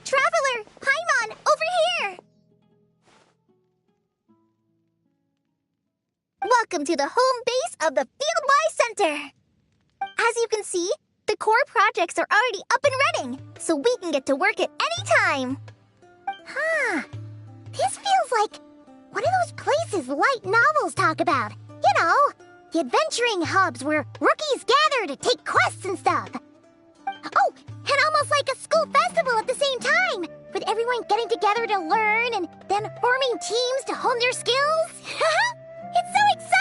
Traveler! Paimon! Over here! Welcome to the home base of the Field-wise Center! As you can see, the core projects are already up and running, so we can get to work at any time! Huh. This feels like one of those places light novels talk about. You know, the adventuring hubs where rookies gather to take quests and stuff. Oh, and almost like a school festival at the same time, with everyone getting together to learn and then forming teams to hone their skills. It's so exciting!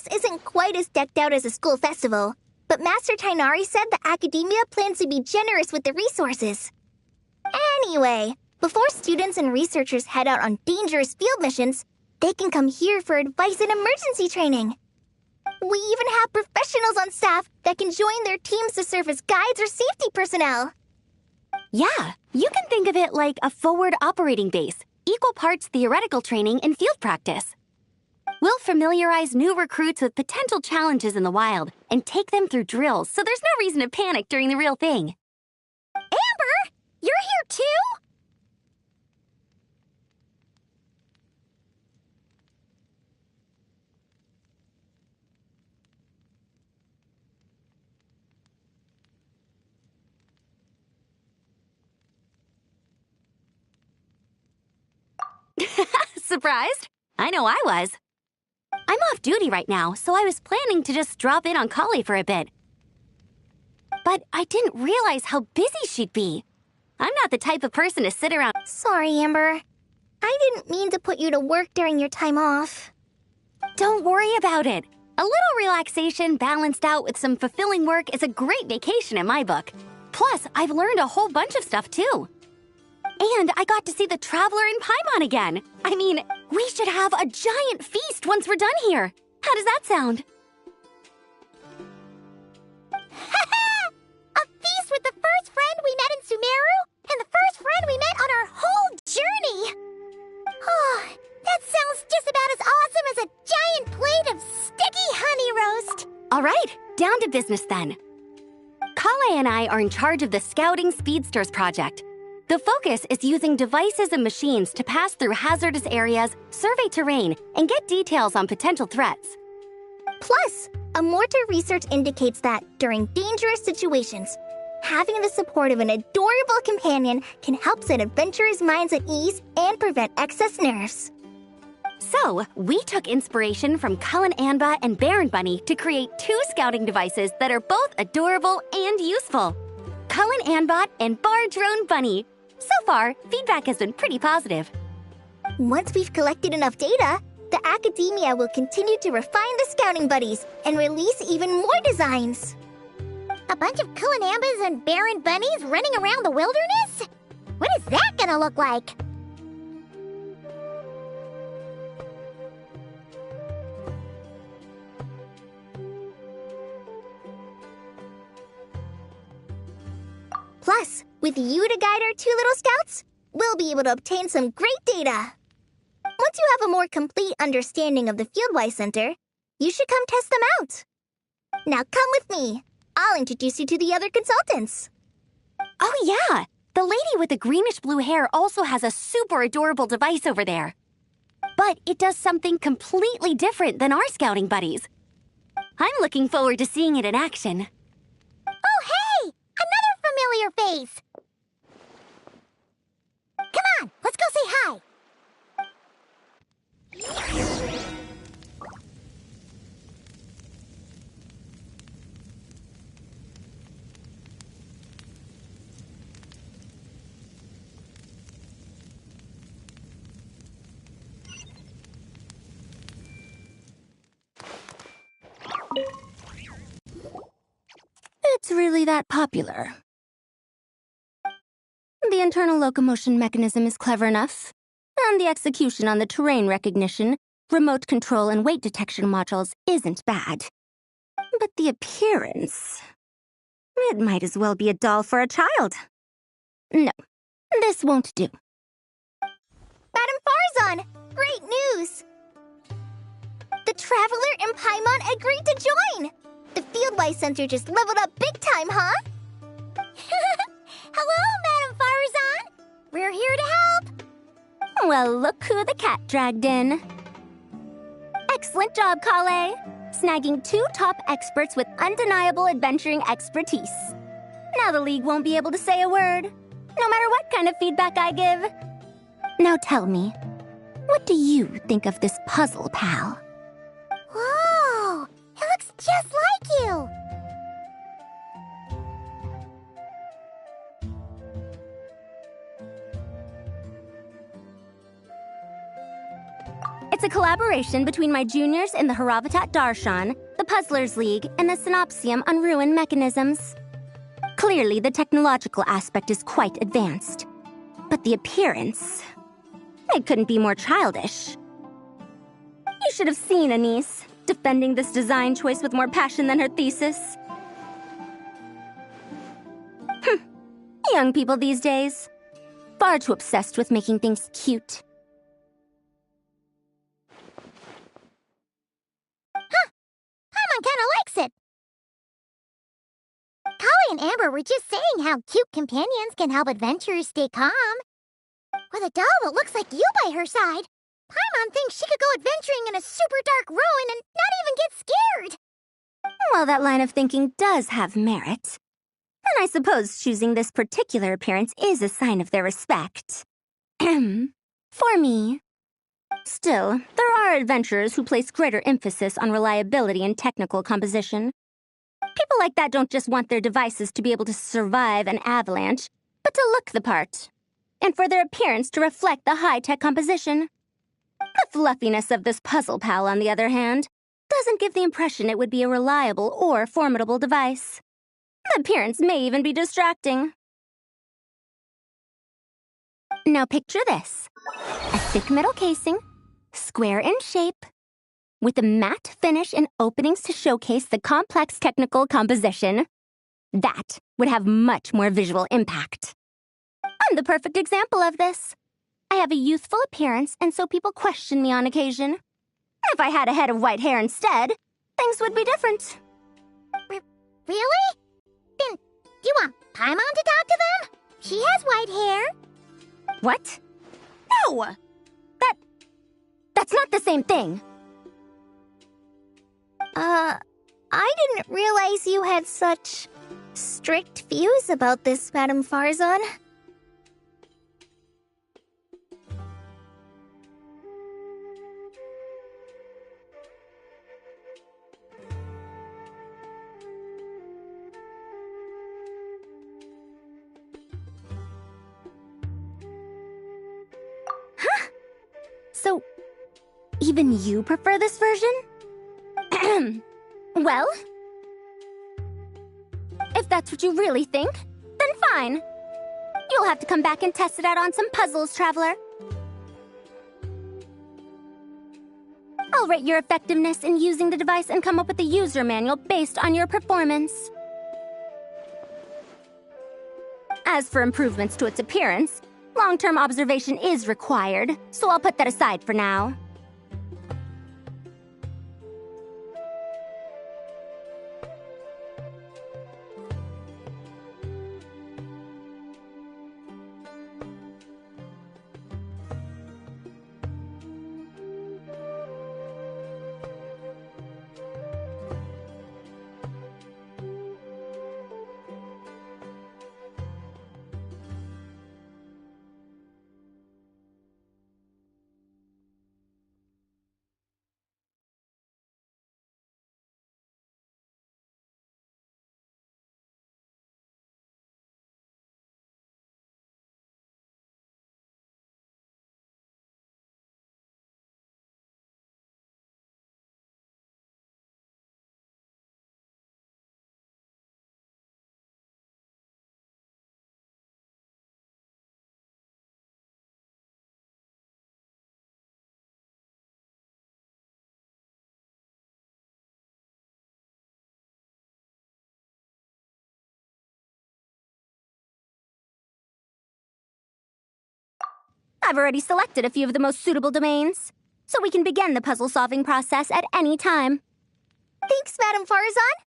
Isn't quite as decked out as a school festival, but Master Tainari said the academia plans to be generous with the resources. Anyway, before students and researchers head out on dangerous field missions, they can come here for advice and emergency training. We even have professionals on staff that can join their teams to serve as guides or safety personnel. Yeah, you can think of it like a forward operating base, equal parts theoretical training and field practice. We'll familiarize new recruits with potential challenges in the wild and take them through drills so there's no reason to panic during the real thing. Amber! You're here too? Surprised? I know I was. I'm off duty right now, so I was planning to just drop in on Kale for a bit. But I didn't realize how busy she'd be. I'm not the type of person to sit around. Sorry, Amber. I didn't mean to put you to work during your time off. Don't worry about it. A little relaxation balanced out with some fulfilling work is a great vacation in my book. Plus, I've learned a whole bunch of stuff too. And I got to see the Traveler in Paimon again. I mean, we should have a giant feast once we're done here. How does that sound? A feast with the first friend we met in Sumeru and the first friend we met on our whole journey. Oh, that sounds just about as awesome as a giant plate of sticky honey roast. All right, down to business then. Kale and I are in charge of the Scouting Speedsters project. The focus is using devices and machines to pass through hazardous areas, survey terrain, and get details on potential threats. Plus, Amorta research indicates that during dangerous situations, having the support of an adorable companion can help set adventurers' minds at ease and prevent excess nerves. So, we took inspiration from Cullen Anba and Baron Bunny to create 2 scouting devices that are both adorable and useful. Cullen Anbot and Bar Drone Bunny. So far, feedback has been pretty positive. Once we've collected enough data, The Academia will continue to refine the Scouting Buddies and release even more designs. A bunch of Kulinambas and Baron Bunnies running around the wilderness? What is that gonna look like? Plus, with you to guide our two little scouts, we'll be able to obtain some great data. Once you have a more complete understanding of the Fieldwise Center, you should come test them out. Now come with me. I'll introduce you to the other consultants. Oh yeah, the lady with the greenish-blue hair also has a super adorable device over there. But it does something completely different than our scouting buddies. I'm looking forward to seeing it in action. Oh, hey! Another familiar face! Come on, let's go say hi! It's really that popular. The internal locomotion mechanism is clever enough, and the execution on the terrain recognition, remote control, and weight detection modules isn't bad. But the appearance... it might as well be a doll for a child. No, this won't do. Madam Farzan, great news! The Traveler and Paimon agreed to join! The Fieldwise Center just leveled up big time, huh? Hello, Madam Farzan! We're here to help! Well, look who the cat dragged in. Excellent job, Kale. Snagging 2 top experts with undeniable adventuring expertise. Now the League won't be able to say a word, no matter what kind of feedback I give. Now tell me, what do you think of this puzzle, pal? Whoa! It looks just like you! It's a collaboration between my juniors in the Haravatat Darshan, the Puzzlers League, and the Synopsium on Ruin Mechanisms. Clearly, the technological aspect is quite advanced. But the appearance... it couldn't be more childish. You should have seen Anise, defending this design choice with more passion than her thesis. Young people these days. Far too obsessed with making things cute. Paimon kinda likes it. Kali and Amber were just saying how cute companions can help adventurers stay calm. With a doll that looks like you by her side, Paimon thinks she could go adventuring in a super dark ruin and not even get scared. Well, that line of thinking does have merit. And I suppose choosing this particular appearance is a sign of their respect. For me. Still, there are adventurers who place greater emphasis on reliability and technical composition. People like that don't just want their devices to be able to survive an avalanche, but to look the part. And for their appearance to reflect the high-tech composition. The fluffiness of this puzzle pal, on the other hand, doesn't give the impression it would be a reliable or formidable device. The appearance may even be distracting. Now picture this. A thick metal casing, square in shape, with a matte finish and openings to showcase the complex technical composition. That would have much more visual impact. I'm the perfect example of this. I have a youthful appearance, and so people question me on occasion. If I had a head of white hair instead, things would be different. Really? Then, do you want Paimon to talk to them? She has white hair. What? No! That's not the same thing. I didn't realize you had such strict views about this, Madam Farzan. So, even even you prefer this version? Well, if that's what you really think, then fine. You'll have to come back and test it out on some puzzles, Traveler. I'll rate your effectiveness in using the device and come up with a user manual based on your performance. As for improvements to its appearance, long-term observation is required, so I'll put that aside for now. I've already selected a few of the most suitable domains, so we can begin the puzzle-solving process at any time. Thanks, Madam Farazan.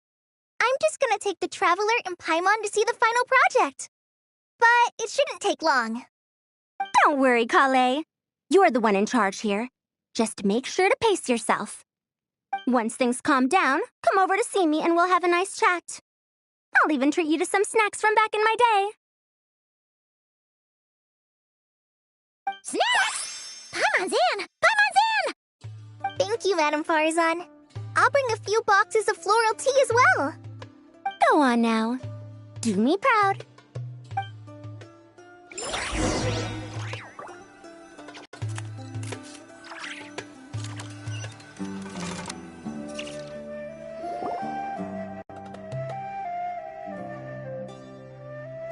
I'm just gonna take the Traveler and Paimon to see the final project. But it shouldn't take long. Don't worry, Kale. You're the one in charge here. Just make sure to pace yourself. Once things calm down, come over to see me and we'll have a nice chat. I'll even treat you to some snacks from back in my day. Snacks! Paimon's in! Paimon's in! Thank you, Madam Farazan. I'll bring a few boxes of floral tea as well. Go on now. Do me proud.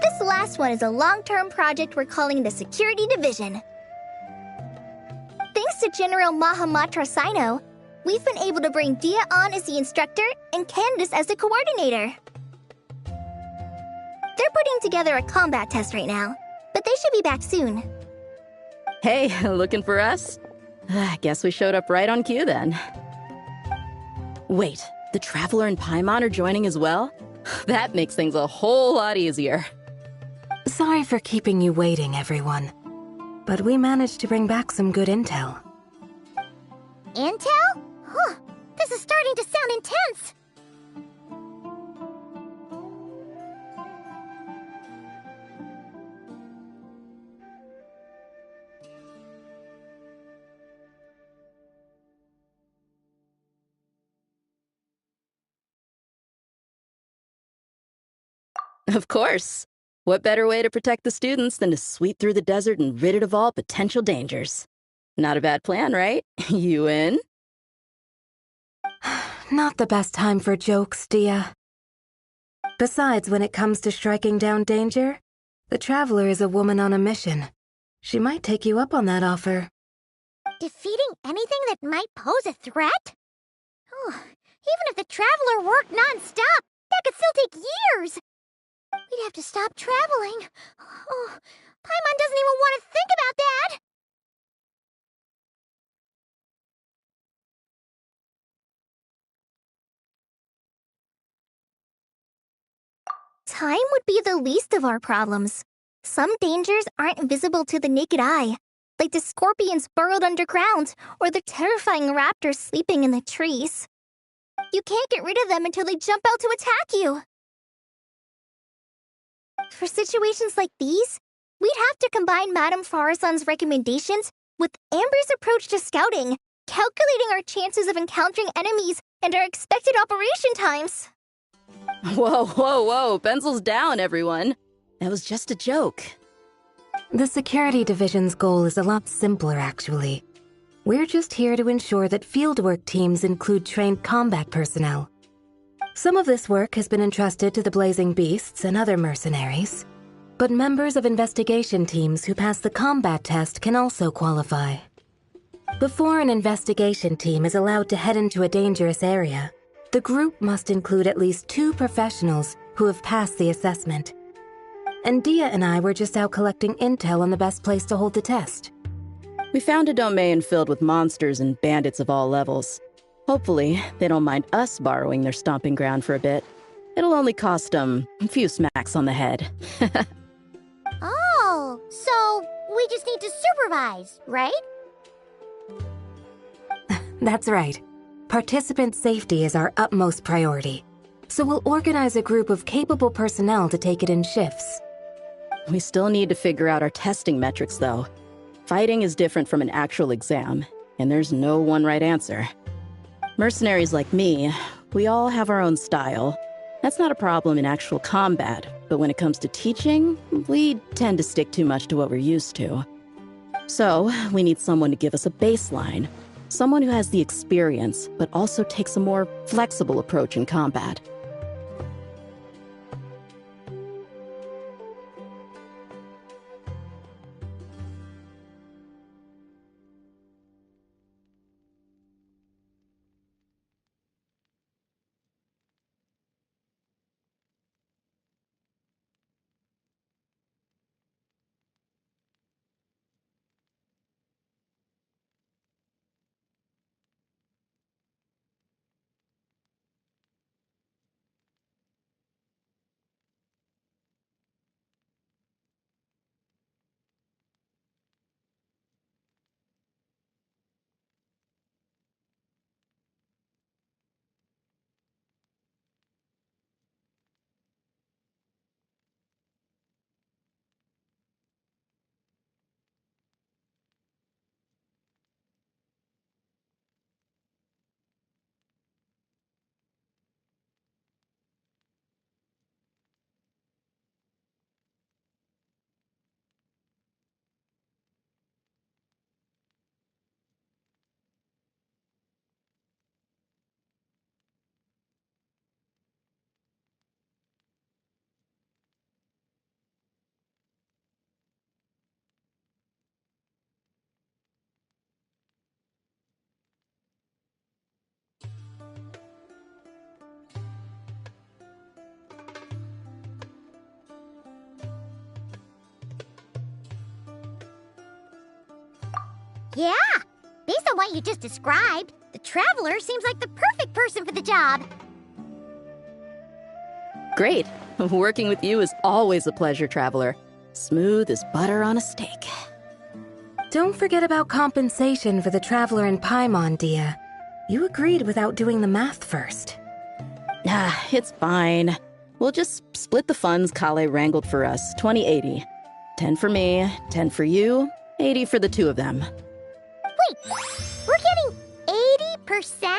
This last one is a long-term project we're calling the Security Division. Thanks to General Mahamatra Sino, we've been able to bring Dia on as the instructor and Candace as the coordinator. They're putting together a combat test right now, but they should be back soon. Hey, looking for us? Guess we showed up right on cue then. Wait, the Traveler and Paimon are joining as well? That makes things a whole lot easier. Sorry for keeping you waiting, everyone. But we managed to bring back some good intel. Intel? Huh, this is starting to sound intense. Of course. What better way to protect the students than to sweep through the desert and rid it of all potential dangers? Not a bad plan, right? You in? Not the best time for jokes, Dia. Besides, when it comes to striking down danger, the Traveler is a woman on a mission. She might take you up on that offer. Defeating anything that might pose a threat? Oh, even if the Traveler worked non-stop, that could still take years. We'd have to stop traveling. Oh, Paimon doesn't even want to think about that. Time would be the least of our problems. Some dangers aren't visible to the naked eye, like the scorpions burrowed underground or the terrifying raptors sleeping in the trees. You can't get rid of them until they jump out to attack you. For situations like these, we'd have to combine Madame Farazan's recommendations with Amber's approach to scouting, calculating our chances of encountering enemies and our expected operation times. Whoa, whoa, whoa, pencils down, everyone. That was just a joke. The Security Division's goal is a lot simpler, actually. We're just here to ensure that fieldwork teams include trained combat personnel. Some of this work has been entrusted to the Blazing Beasts and other mercenaries, but members of investigation teams who pass the combat test can also qualify. Before an investigation team is allowed to head into a dangerous area, the group must include at least 2 professionals who have passed the assessment. And Dia and I were just out collecting intel on the best place to hold the test. We found a domain filled with monsters and bandits of all levels. Hopefully, they don't mind us borrowing their stomping ground for a bit. It'll only cost them a few smacks on the head. Oh, so we just need to supervise, right? That's right. Participant safety is our utmost priority. So we'll organize a group of capable personnel to take it in shifts. We still need to figure out our testing metrics, though. Fighting is different from an actual exam, and there's no one right answer. Mercenaries like me, we all have our own style. That's not a problem in actual combat, but when it comes to teaching, we tend to stick too much to what we're used to. So, we need someone to give us a baseline. Someone who has the experience, but also takes a more flexible approach in combat. Yeah, based on what you just described, the Traveler seems like the perfect person for the job. Great. Working with you is always a pleasure, Traveler. Smooth as butter on a steak. Don't forget about compensation for the Traveler in Paimon, Dia. You agreed without doing the math first. Ah, it's fine. We'll just split the funds Kale wrangled for us, 20-80. 10 for me, 10 for you, 80 for the 2 of them. Wait, we're getting 80%?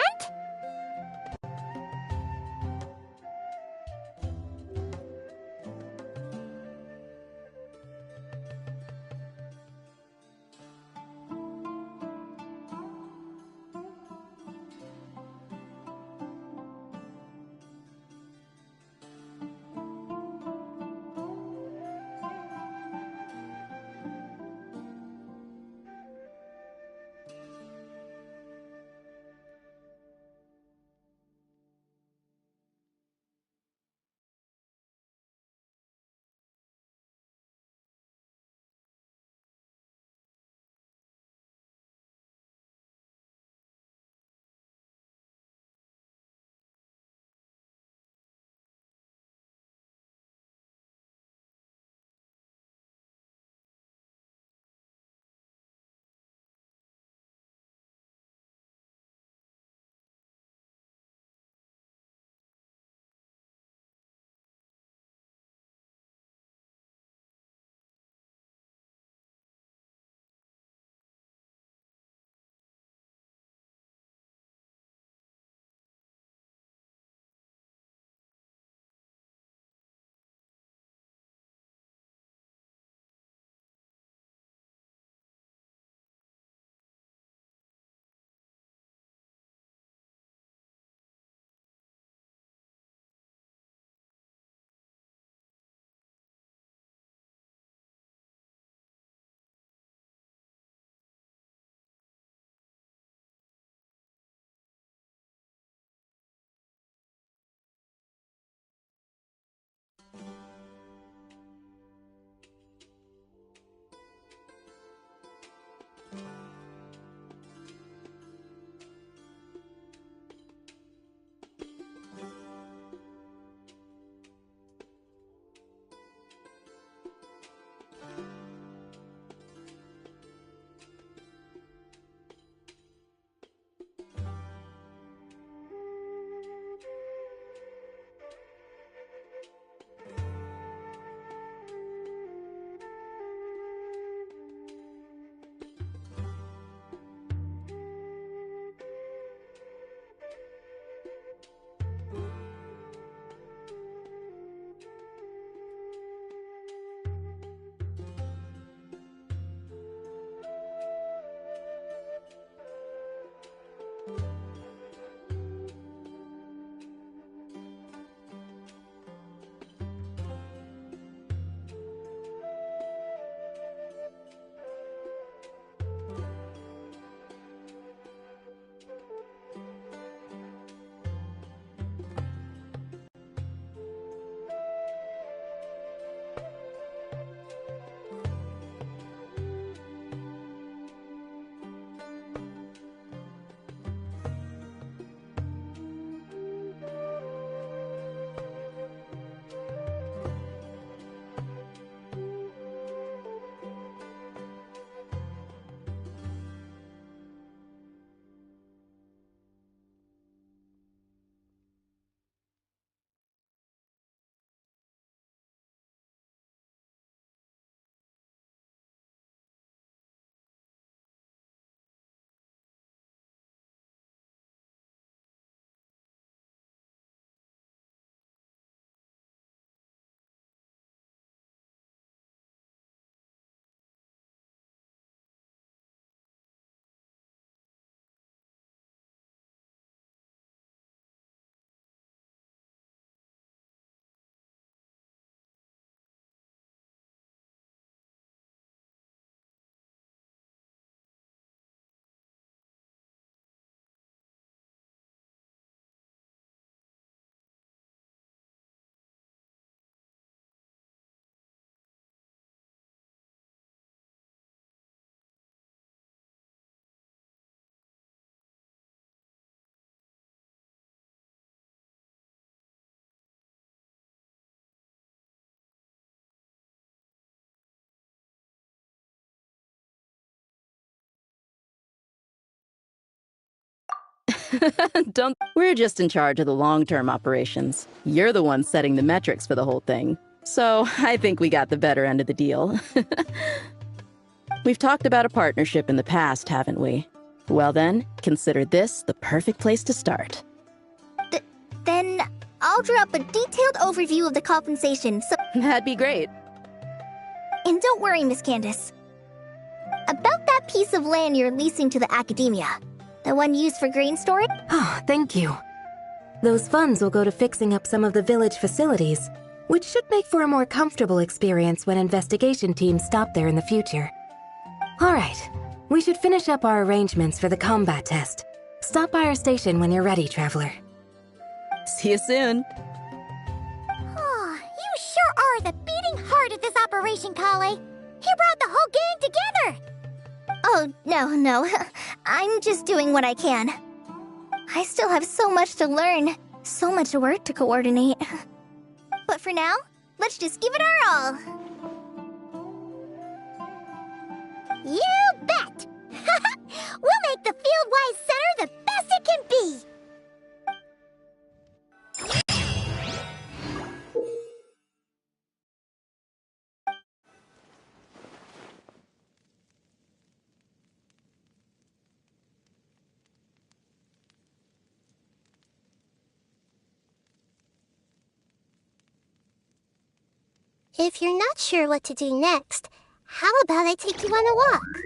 We're just in charge of the long-term operations. You're the one setting the metrics for the whole thing. So I think we got the better end of the deal. We've talked about a partnership in the past, haven't we? Well then, consider this the perfect place to start. Then I'll draw up a detailed overview of the compensation, so... That'd be great. And don't worry, Miss Candace. About that piece of land you're leasing to the academia. The one used for grain storage? Oh, thank you. Those funds will go to fixing up some of the village facilities, which should make for a more comfortable experience when investigation teams stop there in the future. All right, we should finish up our arrangements for the combat test. Stop by our station when you're ready, Traveler. See you soon. Oh, you sure are the beating heart of this operation, Kale. He brought the whole gang together. Oh, no. I'm just doing what I can. I still have so much to learn, so much work to coordinate. But for now, let's just give it our all. You bet! We'll make the Fieldwise Center the best it can be! If you're not sure what to do next, how about I take you on a walk?